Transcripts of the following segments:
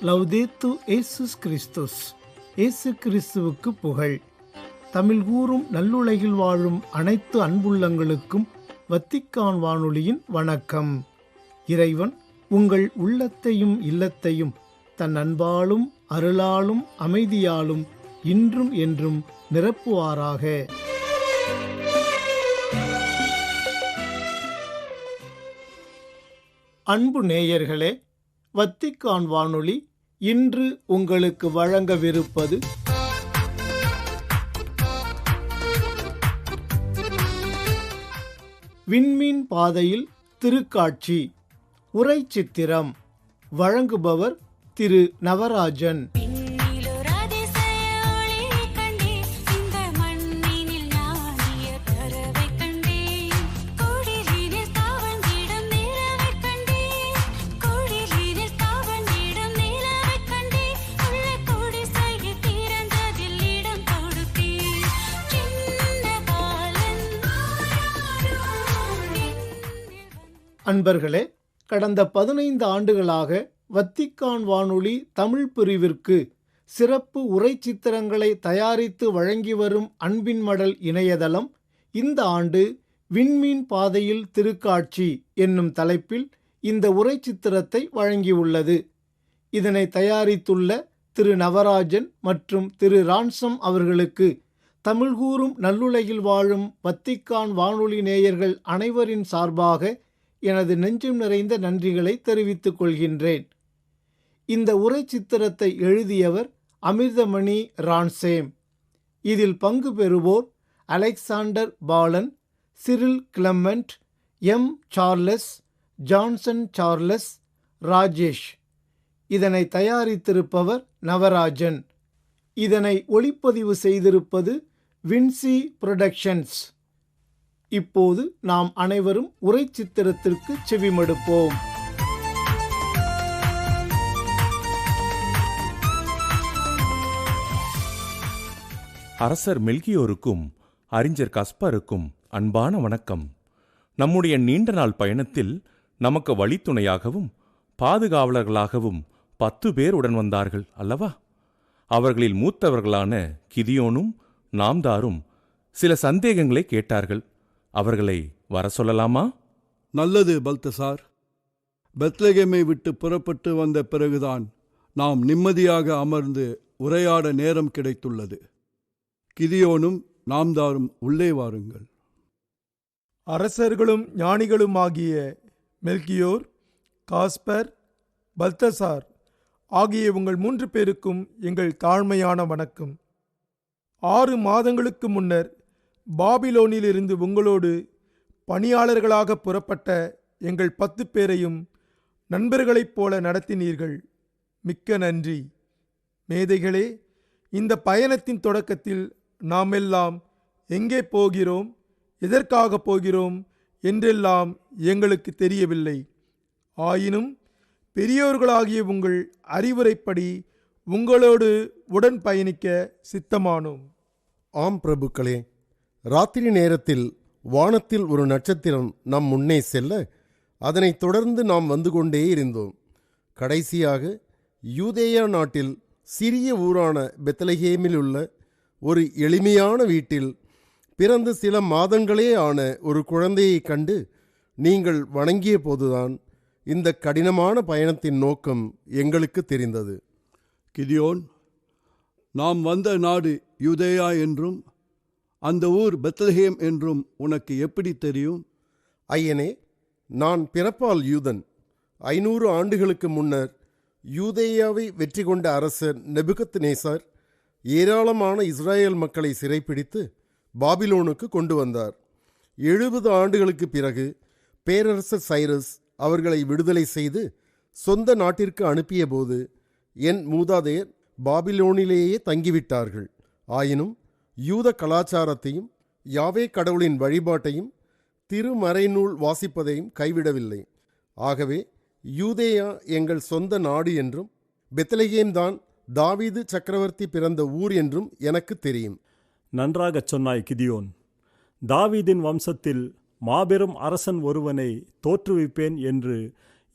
லவ்தேத்து இயேசுஸ் கிறிஸ்துஸ். இயேசு கிறிஸ்துவுக்கு புகழ். தமிழ் கூறும் நல்லுலகில் வாழும் அனைத்து அன்புள்ளங்களுக்கும் வத்திக்கான் வானொலியின் வணக்கம். இறைவன் உங்கள் உள்ளத்தையும் இல்லத்தையும் தன் அன்பாலும் அருளாலும் அமைதியாலும் இன்றும் என்றும் நிரப்புவாராக. அன்பு நேயர்களே, வத்திக்கான் வானொலி இன்று உங்களுக்கு வழங்கவிருப்பது விண்மீன் பாதையில் திருக்காட்சி உரை சித்திரம். வழங்குபவர் திரு நவராஜன். அன்பர்களே, கடந்த 15 ஆண்டுகளாக வத்திக்கான் வானொலி தமிழ் பிரிவிற்கு சிறப்பு உரை சித்திரங்களை தயாரித்து வழங்கி வரும் அன்பின் மடல் இணையதளம் இந்த ஆண்டு விண்மீன் பாதையில் திருக்காட்சி என்னும் தலைப்பில் இந்த உரை சித்திரத்தை வழங்கியுள்ளது. இதனை தயாரித்துள்ள திரு நவராஜன் மற்றும் திரு ரான்சம் அவர்களுக்கு தமிழ் கூறும் நல்லுலகில் வாழும் வத்திக்கான் வானொலி நேயர்கள் அனைவரின் சார்பாக எனது நெஞ்சம் நிறைந்த நன்றிகளை தெரிவித்துக் கொள்கின்றேன். இந்த உரை சித்திரத்தை எழுதியவர் அமிர்தமணி ரான்சேம். இதில் பங்கு பெறுவோர் Alexander Balan, Cyril Clement, M Charles, Johnson Charles, Rajesh. இதனை தயாரித்திருப்பவர் நவராஜன். இதனை ஒளிப்பதிவு செய்திருப்பது வின்சி புரொடக்ஷன்ஸ். இப்போது நாம் அனைவரும் உரை சித்திரத்திற்கு செவிமடுப்போம். அரசர் மெல்கியோருக்கும் அறிஞர் கஸ்பருக்கும் அன்பான வணக்கம். நம்முடைய நீண்ட நாள் பயணத்தில் நமக்கு வழித்துணையாகவும் பாதுகாவலர்களாகவும் 10 பேர் உடன் வந்தார்கள் அல்லவா? அவர்களில் மூத்தவர்களான கிதியோனும் நாம்தாரும் சில சந்தேகங்களை கேட்டார்கள். அவர்களை வர சொல்லலாமா? நல்லது பல்தசார். பெத்லகேமை விட்டு புறப்பட்டு வந்த பிறகுதான் நாம் நிம்மதியாக அமர்ந்து உரையாட நேரம் கிடைத்துள்ளது. கிதியோனும் நாம்தாரும் உள்ளே வாருங்கள். அரசர்களும் ஞானிகளுமாகிய மெல்கியோர், காஸ்பர், பல்தசார் ஆகிய உங்கள் 3 பேருக்கும் எங்கள் தாழ்மையான வணக்கம். 6 மாதங்களுக்கு முன்னர் பாபிலோனிலிருந்து உங்களோடு பணியாளர்களாக புறப்பட்ட எங்கள் 10 பேரையும் நண்பர்களைப் போல நடத்தினீர்கள். மிக்க நன்றி. மேதைகளே, இந்த பயணத்தின் தொடக்கத்தில் நாம் எல்லாம் எங்கே போகிறோம், எதற்காக போகிறோம் என்றெல்லாம் எங்களுக்கு தெரியவில்லை. ஆயினும் பெரியோர்களாகிய உங்கள் அறிவுரைப்படி உங்களோடு உடன் பயணிக்க சித்தமானோம். ஆம் பிரபுக்களே, ராத்திரி நேரத்தில் வானத்தில் ஒரு நட்சத்திரம் நம் முன்னே செல்ல அதனைத் தொடர்ந்து நாம் வந்து கொண்டே இருந்தோம். கடைசியாக யூதேயா நாட்டில் சிறிய ஊரான பெத்லகேமில் உள்ள ஒரு எளிமையான வீட்டில் பிறந்து சில மாதங்களே ஆன ஒரு குழந்தையை கண்டு நீங்கள் வணங்கிய போதுதான் இந்த கடினமான பயணத்தின் நோக்கம் எங்களுக்கு தெரிந்தது. கிதியோன், நாம் வந்த நாடு யூதேயா என்றும் அந்த ஊர் பெத்லகேம் என்றும் உனக்கு எப்படி தெரியும்? ஐயனே, நான் பிறப்பால் யூதன். 500 ஆண்டுகளுக்கு முன்னர் யூதேயாவை வெற்றி கொண்ட அரசர் நெபுகத்நேசர் ஏராளமான இஸ்ரேல் மக்களை சிறைப்பிடித்து பாபிலோனுக்கு கொண்டு வந்தார். 70 ஆண்டுகளுக்கு பிறகு பேரரசர் சைரஸ் அவர்களை விடுதலை செய்து சொந்த நாட்டிற்கு அனுப்பிய போது என் மூதாதையர் பாபிலோனிலேயே தங்கிவிட்டார்கள். ஆயினும் யூத கலாச்சாரத்தையும் யாவே கடவுளின் வழிபாட்டையும் திருமறைநூல் வாசிப்பதையும் கைவிடவில்லை. ஆகவே யூதேயா எங்கள் சொந்த நாடு என்றும் பெத்லகேம் தான் தாவீது சக்கரவர்த்தி பிறந்த ஊர் என்றும் எனக்கு தெரியும். நன்றாகச் சொன்னாய் கிதியோன். தாவீதின் வம்சத்தில் மாபெரும் அரசன் ஒருவனை தோற்றுவிப்பேன் என்று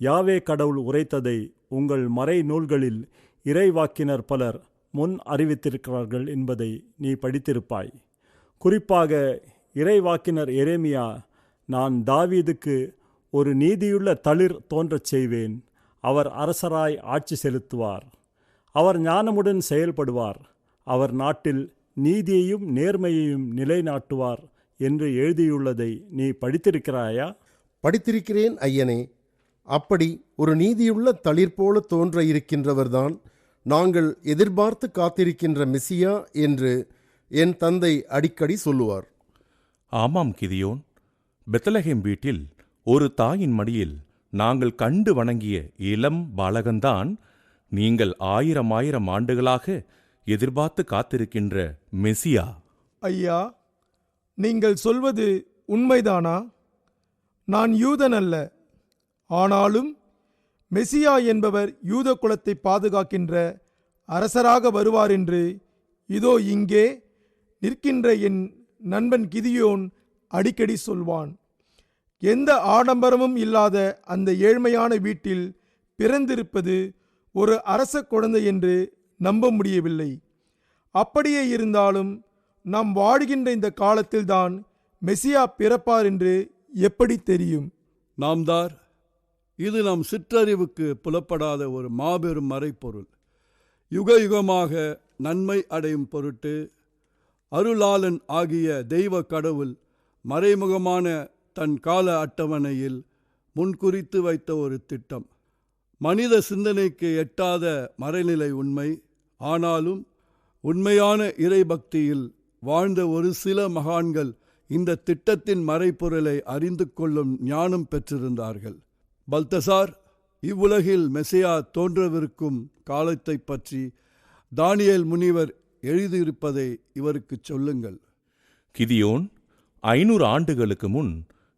யாவே கடவுள் உரைத்ததை உங்கள் மறை நூல்களில் இறைவாக்கினர் பலர் முன் அறிவித்திருக்கிறார்கள் என்பதை நீ படித்திருப்பாய். குறிப்பாக இறைவாக்கினர் எரேமியா, நான் தாவீதுக்கு ஒரு நீதியுள்ள தளிர் தோன்றச் செய்வேன், அவர் அரசராய் ஆட்சி செலுத்துவார், அவர் ஞானமுடன் செயல்படுவார், அவர் நாட்டில் நீதியையும் நேர்மையையும் நிலைநாட்டுவார் என்று எழுதியுள்ளதை நீ படித்திருக்கிறாயா? படித்திருக்கிறேன் ஐயனே. அப்படி ஒரு நீதியுள்ள தளிர் போல தோன்ற இருக்கின்றவர்தான் நாங்கள் எதிர்பார்த்து காத்திருக்கின்ற மெசியா என்று என் தந்தை அடிக்கடி சொல்லுவார். ஆமாம் கிதியோன், பெத்லகேம் வீட்டில் ஒரு தாயின் மடியில் நாங்கள் கண்டு வணங்கிய இளம் பாலகன்தான் நீங்கள் ஆயிரம் ஆண்டுகளாக எதிர்பார்த்து காத்திருக்கின்ற மெசியா. ஐயா, நீங்கள் சொல்வது உண்மைதானா? நான் யூதன் அல்ல, ஆனாலும் மெசியா என்பவர் யூத குலத்தை பாதுகாக்கின்ற அரசராக வருவார் என்று இதோ இங்கே நிற்கின்ற என் நண்பன் கிதியோன் அடிக்கடி சொல்வான். எந்த ஆடம்பரமும் இல்லாத அந்த ஏழ்மையான வீட்டில் பிறந்திருப்பது ஒரு அரச குழந்தை என்று நம்ப முடியவில்லை. அப்படியே இருந்தாலும் நாம் வாழுகின்ற இந்த காலத்தில்தான் மெசியா பிறப்பார் என்று எப்படி தெரியும்? நாம்தார், இது நம் சிற்றறிவுக்கு புலப்படாத ஒரு மாபெரும் மறைப்பொருள். யுக யுகமாக நன்மை அடையும் பொருட்டு அருளாளன் ஆகிய தெய்வ கடவுள் மறைமுகமான தன் கால அட்டவணையில் முன்குறித்து வைத்த ஒரு திட்டம். மனித சிந்தனைக்கு எட்டாத மறைநிலை உண்மை. ஆனாலும் உண்மையான இறைபக்தியில் வாழ்ந்த ஒரு சில மகான்கள் இந்த திட்டத்தின் மறைப்பொருளை அறிந்து கொள்ளும் ஞானம் பெற்றிருந்தார்கள். பல்தசார், இவ்வுலகில் மெசியா தோன்றவிருக்கும் காலத்தை பற்றி தானியேல் முனிவர் எழுதியிருப்பதை இவருக்கு சொல்லுங்கள். கிதியோன், 500 ஆண்டுகளுக்கு முன்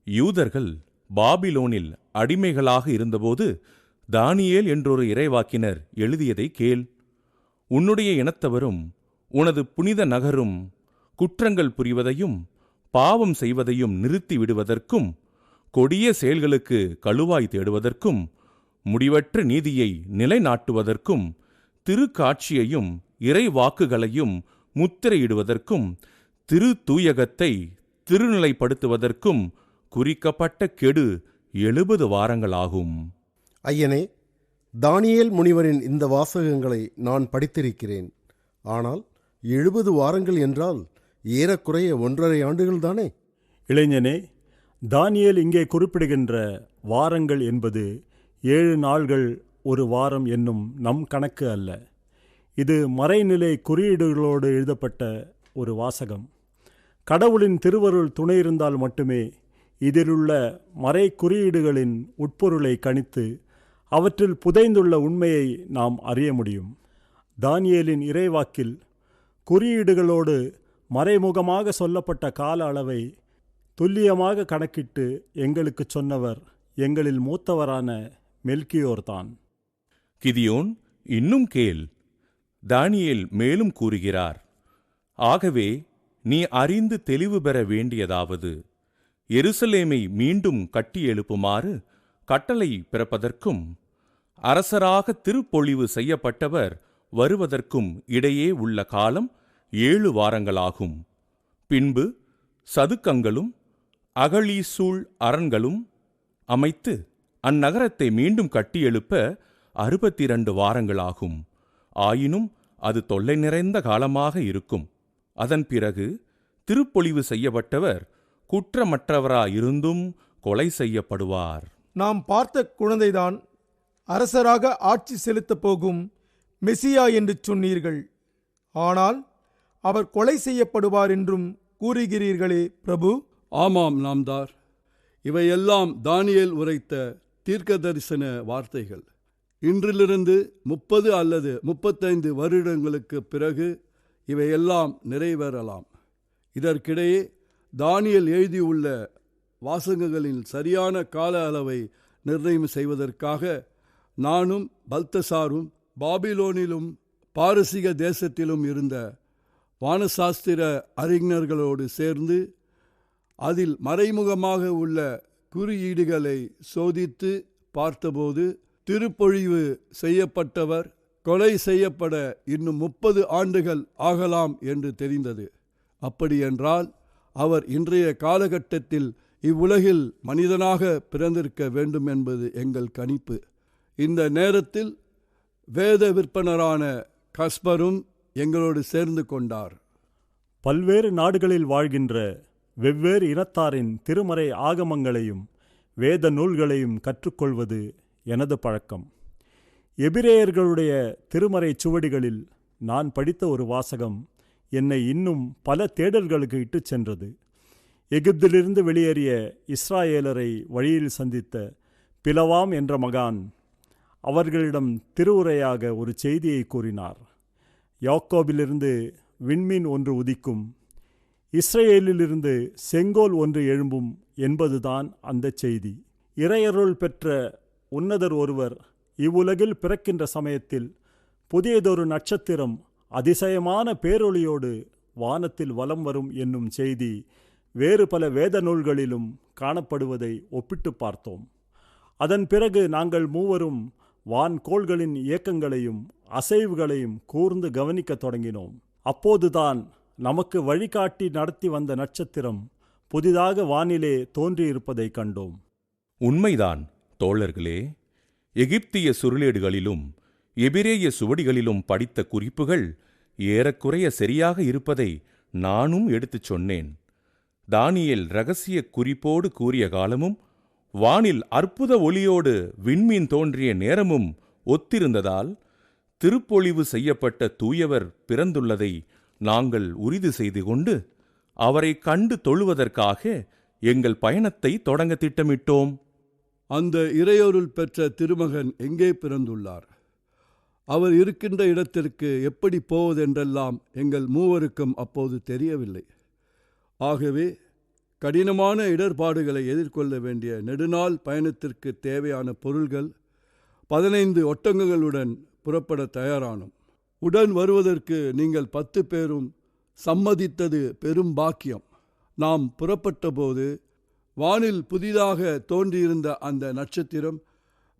யூதர்கள் பாபிலோனில் அடிமைகளாக இருந்தபோது தானியேல் என்றொரு இறைவாக்கினர் எழுதியதை கேள். உன்னுடைய இனத்தவரும் உனது புனித நகரும் குற்றங்கள் புரிவதையும் பாவம் செய்வதையும் நிறுத்தி விடுவதற்கும் கொடிய செயல்களுக்கு கழுவாய் தேடுவதற்கும் முடிவற்ற நீதியை நிலைநாட்டுவதற்கும் திருக்காட்சியையும் இறைவாக்குகளையும் முத்திரையிடுவதற்கும் திரு தூயகத்தை திருநிலைப்படுத்துவதற்கும் குறிக்கப்பட்ட கெடு 70 வாரங்களாகும். ஐயனே, தானியேல் முனிவரின் இந்த வாசகங்களை நான் படித்திருக்கிறேன். ஆனால் 70 வாரங்கள் என்றால் ஏறக்குறைய 1.5 ஆண்டுகள் தானே? இளைஞனே, தானியேல் இங்கே குறிப்பிடுகின்ற வாரங்கள் என்பது 7 நாள்கள் ஒரு வாரம் என்னும் நம் கணக்கு அல்ல. இது மறைநிலை குறியீடுகளோடு எழுதப்பட்ட ஒரு வாசகம். கடவுளின் திருவருள் துணை இருந்தால் மட்டுமே இதிலுள்ள மறை குறியீடுகளின் உட்பொருளை கணித்து அவற்றில் புதைந்துள்ள உண்மையை நாம் அறிய முடியும். தானியேலின் இறைவாக்கில் குறியீடுகளோடு மறைமுகமாக சொல்லப்பட்ட கால அளவை துல்லியமாக கணக்கிட்டு எங்களுக்கு சொன்னவர் எங்களில் மூத்தவரான மெல்கியோர்தான். கிதியோன், இன்னும் கேள். தானியேல் மேலும் கூறுகிறார், ஆகவே நீ அறிந்து தெளிவு பெற வேண்டியதாவது, எருசலேமை மீண்டும் கட்டி எழுப்புமாறு கட்டளை பிறப்பதற்கும் அரசராக திருப்பொழிவு செய்யப்பட்டவர் வருவதற்கும் இடையே உள்ள காலம் 7 வாரங்களாகும். பின்பு சதுக்கங்களும் அகழீசூழ் அரண்களும் அமைத்து அந்நகரத்தை மீண்டும் கட்டியெழுப்ப 62 வாரங்களாகும். ஆயினும் அது தொல்லை நிறைந்த காலமாக இருக்கும். அதன் பிறகு திருப்பொழிவு செய்யப்பட்டவர் குற்றமற்றவராயிருந்தும் கொலை செய்யப்படுவார். நாம் பார்த்த குழந்தைதான் அரசராக ஆட்சி செலுத்தப் போகும் மெசியா என்று சொன்னீர்கள். ஆனால் அவர் கொலை செய்யப்படுவார் என்றும் கூறுகிறீர்களே பிரபு? ஆமாம் நாம்தார், இவையெல்லாம் தானியேல் உரைத்த தீர்க்க தரிசன வார்த்தைகள். இன்றிலிருந்து 30 அல்லது 35 வருடங்களுக்கு பிறகு இவையெல்லாம் நிறைவேறலாம். இதற்கிடையே தானியேல் எழுதியுள்ள வாசகங்களின் சரியான கால அளவை நிர்ணயம் செய்வதற்காக நானும் பல்தசாரும் பாபிலோனிலும் பாரசீக தேசத்திலும் இருந்த வானசாஸ்திர அறிஞர்களோடு சேர்ந்து அதில் மறைமுகமாக உள்ள குறியீடுகளை சோதித்து பார்த்தபோது திருப்பொழிவு செய்யப்பட்டவர் கொலை செய்யப்பட இன்னும் 30 ஆண்டுகள் ஆகலாம் என்று தெரிந்தது. அப்படியென்றால் அவர் இன்றைய காலகட்டத்தில் இவ்வுலகில் மனிதனாக பிறந்திருக்க வேண்டும் என்பது எங்கள் கணிப்பு. இந்த நேரத்தில் வேத விற்பனரான கஸ்பரும் எங்களோடு சேர்ந்து கொண்டார். பல்வேறு நாடுகளில் வாழ்கின்ற வெவ்வேறு இனத்தாரின் திருமறை ஆகமங்களையும் வேத நூல்களையும் கற்றுக்கொள்வது எனது பழக்கம். எபிரேயர்களுடைய திருமறை சுவடிகளில் நான் படித்த ஒரு வாசகம் என்னை இன்னும் பல தேடல்களுக்கு இட்டுச் சென்றது. எகிப்திலிருந்து வெளியேறிய இஸ்ராயேலரை வழியில் சந்தித்த பிலவாம் என்ற மகான் அவர்களிடம் திருவுரையாக ஒரு செய்தியை கூறினார். யாக்கோபிலிருந்து விண்மீன் ஒன்று உதிக்கும், இஸ்ரேலிலிருந்து செங்கோல் ஒன்று எழும்பும் என்பதுதான் அந்த செய்தி. இறையருள் பெற்ற உன்னதர் ஒருவர் இவ்வுலகில் பிறக்கின்ற சமயத்தில் புதியதொரு நட்சத்திரம் அதிசயமான பேரொளியோடு வானத்தில் வலம் வரும் என்னும் செய்தி வேறு பல வேத நூல்களிலும் காணப்படுவதை ஒப்பிட்டு பார்த்தோம். அதன் பிறகு நாங்கள் மூவரும் வான்கோள்களின் இயக்கங்களையும் அசைவுகளையும் கூர்ந்து கவனிக்கத் தொடங்கினோம். அப்போதுதான் நமக்கு வழிகாட்டி நடத்தி வந்த நட்சத்திரம் புதிதாக வானிலே தோன்றியிருப்பதை கண்டோம். உண்மைதான் தோழர்களே. எகிப்திய சுருளேடுகளிலும் எபிரேய சுவடிகளிலும் படித்த குறிப்புகள் ஏறக்குறைய சரியாக இருப்பதை நானும் எடுத்துச் சொன்னேன். தானியேல் இரகசிய குறிப்போடு கூறிய காலமும் வானில் அற்புத ஒளியோடு விண்மீன் தோன்றிய நேரமும் ஒத்திருந்ததால் திருப்பொழிவு செய்யப்பட்ட தூயவர் பிறந்துள்ளதை நாங்கள் உறுதி செய்து கொண்டு அவரை கண்டு தொழுவதற்காக எங்கள் பயணத்தை தொடங்க திட்டமிட்டோம். அந்த இறையொருள் பெற்ற திருமகன் எங்கே பிறந்துள்ளார், அவர் இருக்கின்ற இடத்திற்கு எப்படி போவதென்றெல்லாம் எங்கள் மூவருக்கும் அப்போது தெரியவில்லை. ஆகவே கடினமான இடர்பாடுகளை எதிர்கொள்ள வேண்டிய நெடுநாள் பயணத்திற்கு தேவையான பொருள்கள் 15 ஒட்டகங்களுடன் புறப்பட தயாரானோம். உடன் வருவதற்கு நீங்கள் 10 பேரும் சம்மதித்தது பெரும் பாக்கியம். நாம் புறப்பட்டபோது வானில் புதிதாக தோன்றியிருந்த அந்த நட்சத்திரம்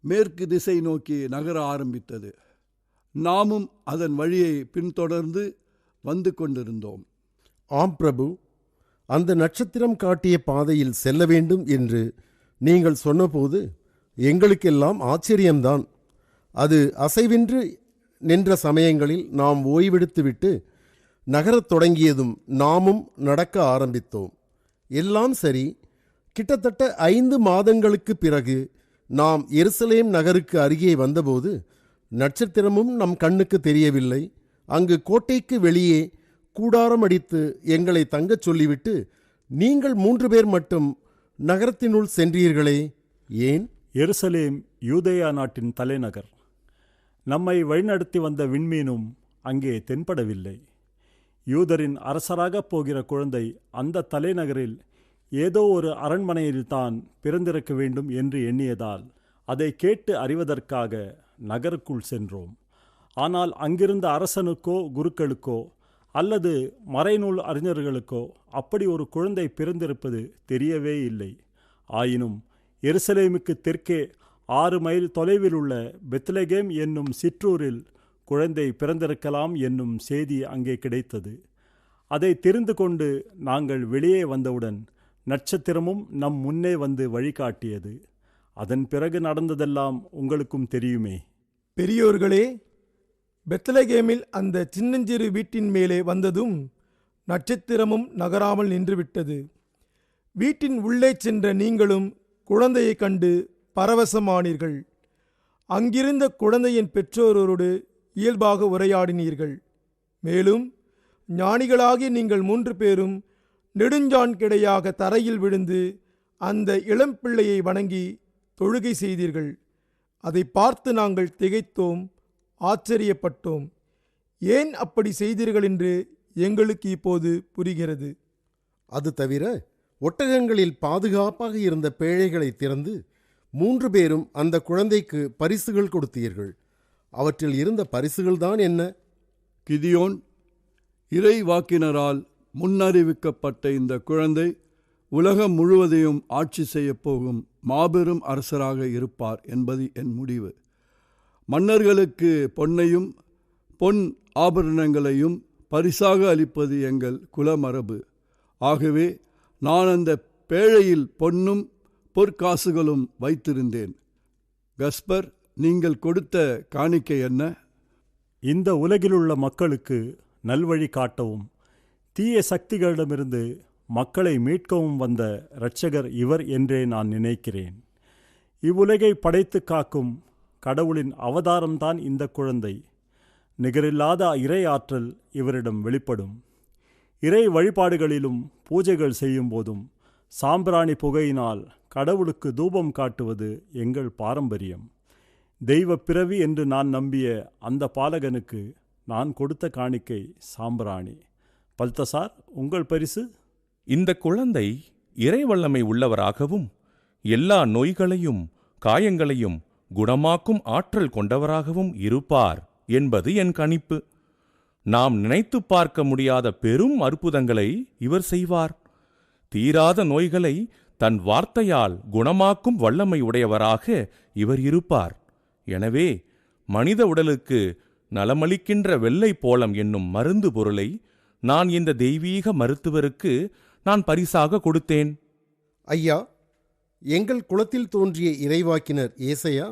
மேற்கு திசை நோக்கி நகர ஆரம்பித்தது. நாமும் அதன் வழியை பின்தொடர்ந்து வந்து கொண்டிருந்தோம். ஆம் பிரபு, அந்த நட்சத்திரம் காட்டிய பாதையில் செல்ல வேண்டும் என்று நீங்கள் சொன்னபோது எங்களுக்கெல்லாம் ஆச்சரியம்தான். அது அசைவின்றி நின்ற சமயங்களில் நாம் ஓய்வெடுத்துவிட்டு நகரத் தொடங்கியதும் நாமும் நடக்க ஆரம்பித்தோம். எல்லாம் சரி. கிட்டத்தட்ட 5 மாதங்களுக்கு பிறகு நாம் எருசலேம் நகருக்கு அருகே வந்தபோது நட்சத்திரமும் நம் கண்ணுக்கு தெரியவில்லை. அங்கு கோட்டைக்கு வெளியே கூடாரம் அடித்து எங்களை தங்கச் சொல்லிவிட்டு நீங்கள் 3 பேர் மட்டும் நகரத்தினுள் சென்றீர்களே, ஏன்? எருசலேம் யூதேயா நாட்டின் தலைநகர். நம்மை வழிநடத்தி வந்த விண்மீனும் அங்கே தென்படவில்லை. யூதரின் அரசராகப் போகிற குழந்தை அந்த தலைநகரில் ஏதோ ஒரு அரண்மனையில்தான் பிறந்திருக்க வேண்டும் என்று எண்ணியதால் அதை கேட்டு அறிவதற்காக நகருக்குள் சென்றோம். ஆனால் அங்கிருந்த அரசனுக்கோ குருக்களுக்கோ அல்லது மறைநூல் அறிஞர்களுக்கோ அப்படி ஒரு குழந்தை பிறந்திருப்பது தெரியவே இல்லை. ஆயினும் எருசலேமுக்கு தெற்கே 6 மைல் தொலைவில் உள்ள பெத்லகேம் என்னும் சிற்றூரில் குழந்தை பிறந்திருக்கலாம் என்னும் செய்தி அங்கே கிடைத்தது. அதை தெரிந்து கொண்டு நாங்கள் வெளியே வந்தவுடன் நட்சத்திரமும் நம் முன்னே வந்து வழிகாட்டியது. அதன் பிறகு நடந்ததெல்லாம் உங்களுக்கும் தெரியுமே. பெரியோர்களே, பெத்லகேமில் அந்த சின்னஞ்சிறு வீட்டின் மேலே வந்ததும் நட்சத்திரமும் நகராமல் நின்றுவிட்டது. வீட்டின் உள்ளே சென்ற நீங்களும் குழந்தையைக் கண்டு பரவசமானீர்கள். அங்கிருந்த குழந்தையின் பெற்றோரோடு இயல்பாக உரையாடினீர்கள். மேலும் ஞானிகளாகிய நீங்கள் 3 பேரும் நெடுஞ்சான் கிடையாக தரையில் விழுந்து அந்த இளம்பிள்ளையை வணங்கி தொழுகை செய்தீர்கள். அதை பார்த்து நாங்கள் திகைத்தோம், ஆச்சரியப்பட்டோம். ஏன் அப்படி செய்தீர்கள் என்று எங்களுக்கு இப்போது புரிகிறது. அது தவிர ஒட்டகங்களில் பாதுகாப்பாக இருந்த பேழைகளை திறந்து 3 பேரும் அந்த குழந்தைக்கு பரிசுகள் கொடுத்தீர்கள். அவற்றில் இருந்த பரிசுகள்தான் என்ன? கிதியோன், இறை வாக்கினரால் முன்னறிவிக்கப்பட்ட இந்த குழந்தை உலகம் முழுவதையும் ஆட்சி செய்யப் போகும் மாபெரும் அரசராக இருப்பார் என்பது என் முடிவு. மன்னர்களுக்கு பொன்னையும் பொன் ஆபரணங்களையும் பரிசாக அளிப்பது எங்கள் குலமரபு. ஆகவே நான் அந்த பேழையில் பொன்னும் பொற்காசுகளும் வைத்திருந்தேன். கஸ்பர், நீங்கள் கொடுத்த காணிக்கை என்ன? இந்த உலகிலுள்ள மக்களுக்கு நல்வழி காட்டவும் தீய சக்திகளிடமிருந்து மக்களை மீட்கவும் வந்த இரட்சகர் இவர் என்றே நான் நினைக்கிறேன். இவ்வுலகை படைத்து காக்கும் கடவுளின் அவதாரம்தான் இந்த குழந்தை. நிகரில்லாத இறை ஆற்றல் இவரிடம் வெளிப்படும். இறை வழிபாடுகளிலும் பூஜைகள் செய்யும் போதும் சாம்பிராணி புகையினால் கடவுளுக்கு தூபம் காட்டுவது எங்கள் பாரம்பரியம். தெய்வ பிறவி என்று நான் நம்பிய அந்த பாலகனுக்கு நான் கொடுத்த காணிக்கை சாம்பிராணி. பல்தசார், உங்கள் பரிசு? இந்த குழந்தை இறைவல்லமை உள்ளவராகவும் எல்லா நோய்களையும் காயங்களையும் குணமாக்கும் ஆற்றல் கொண்டவராகவும் இருப்பார் என்பது என் கணிப்பு. நாம் நினைத்து பார்க்க முடியாத பெரும் அற்புதங்களை இவர் செய்வார். தீராத நோய்களை தன் வார்த்தையால் குணமாக்கும் வல்லமை உடையவராக இவர் இருப்பார். எனவே மனித உடலுக்கு நலமளிக்கின்ற வெள்ளை போலம் என்னும் மருந்து பொருளை நான் இந்த தெய்வீக மருத்துவருக்கு நான் பரிசாக கொடுத்தேன். ஐயா, எங்கள் குலத்தில் தோன்றிய இறைவாக்கினர் ஏசையா,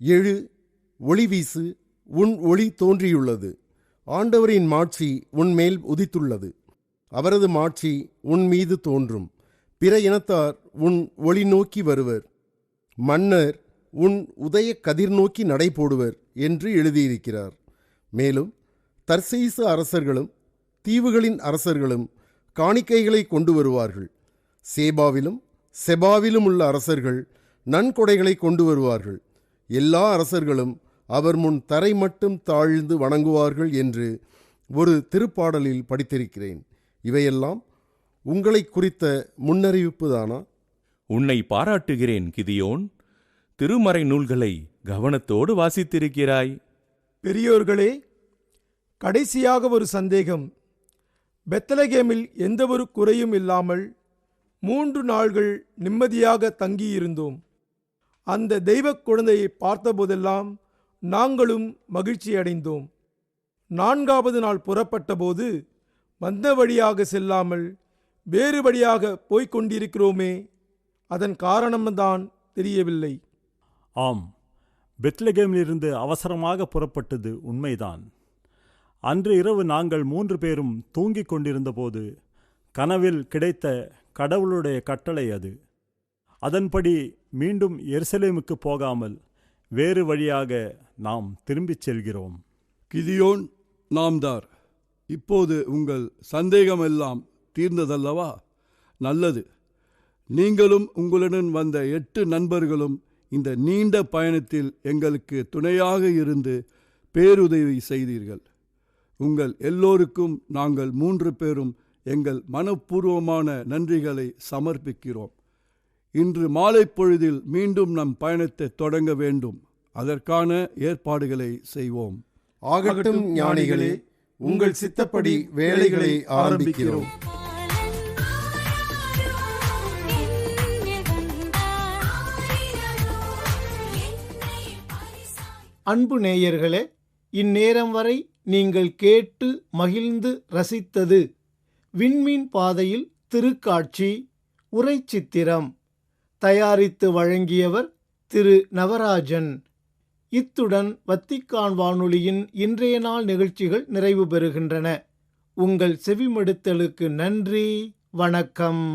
எழு, ஒளி வீசு, உன் ஒளி தோன்றியுள்ளது. ஆண்டவரின் மாட்சி உன்மேல் உதித்துள்ளது. அவரது மாட்சி உன் மீது தோன்றும். பிற இனத்தார் உன் ஒளி நோக்கி வருவர். மன்னர் உன் உதய கதிர் நோக்கி நடைபோடுவர் என்று எழுதியிருக்கிறார். மேலும் தர்சீசு அரசர்களும் தீவுகளின் அரசர்களும் காணிக்கைகளை கொண்டு வருவார்கள். சேபாவிலும் செபாவிலும் உள்ள அரசர்கள் நன்கொடைகளை கொண்டு வருவார்கள். எல்லா அரசர்களும் அவர் முன் தரை மட்டும் தாழ்ந்து வணங்குவார்கள் என்று ஒரு திருப்பாடலில் படித்திருக்கிறேன். இவையெல்லாம் உங்களை குறித்த முன்னறிவிப்பு தானா? உன்னை பாராட்டுகிறேன் கிதியோன். திருமறை நூல்களை கவனத்தோடு வாசித்திருக்கிறாய். பெரியோர்களே, கடைசியாக ஒரு சந்தேகம். பெத்லகேமில் எந்தவொரு குறையும் இல்லாமல் 3 நாள்கள் நிம்மதியாக தங்கியிருந்தோம். அந்த தெய்வக் குழந்தையை பார்த்தபோதெல்லாம் நாங்களும் மகிழ்ச்சி அடைந்தோம். 4வது நாள் புறப்பட்டபோது வந்த வழியாக செல்லாமல் வேறு வழியாக போய்க் கொண்டிருக்கிறோமே, அதன் காரணம்தான் தெரியவில்லை. ஆம், பெத்லகேமிலிருந்து அவசரமாக புறப்பட்டது உண்மைதான். அன்று இரவு நாங்கள் 3 பேரும் தூங்கிக் கொண்டிருந்தபோது கனவில் கிடைத்த கடவுளுடைய கட்டளை அது. அதன்படி மீண்டும் எருசலேமுக்கு போகாமல் வேறு வழியாக நாம் திரும்பிச் செல்கிறோம். கிதியோன், நாம்தார், இப்போது உங்கள் சந்தேகமெல்லாம் தீர்ந்ததல்லவா? நல்லது. நீங்களும் உங்களுடன் வந்த 8 நண்பர்களும் இந்த நீண்ட பயணத்தில் எங்களுக்கு துணையாக இருந்து பேருதவி செய்தீர்கள். உங்கள் எல்லோருக்கும் நாங்கள் 3 பேரும் எங்கள் மனப்பூர்வமான நன்றிகளை சமர்ப்பிக்கிறோம். இன்று மாலை பொழுதில் மீண்டும் நம் பயணத்தை தொடங்க வேண்டும். அதற்கான ஏற்பாடுகளை செய்வோம். ஆகட்டும் ஞானிகளே, உங்கள் சித்தப்படி வேலைகளை ஆரம்பிக்கிறோம். அன்பு நேயர்களே, இந்நேரம் வரை நீங்கள் கேட்டு மகிழ்ந்து ரசித்தது விண்மீன் பாதையில் திருக்காட்சி உரைச்சித்திரம். தயாரித்து வழங்கியவர் திரு நவராஜன். இத்துடன் வத்திக்கான் வானொலியின் இன்றைய நாள் நிகழ்ச்சிகள் நிறைவு பெறுகின்றன. உங்கள் செவிமடுத்தலுக்கு நன்றி. வணக்கம்.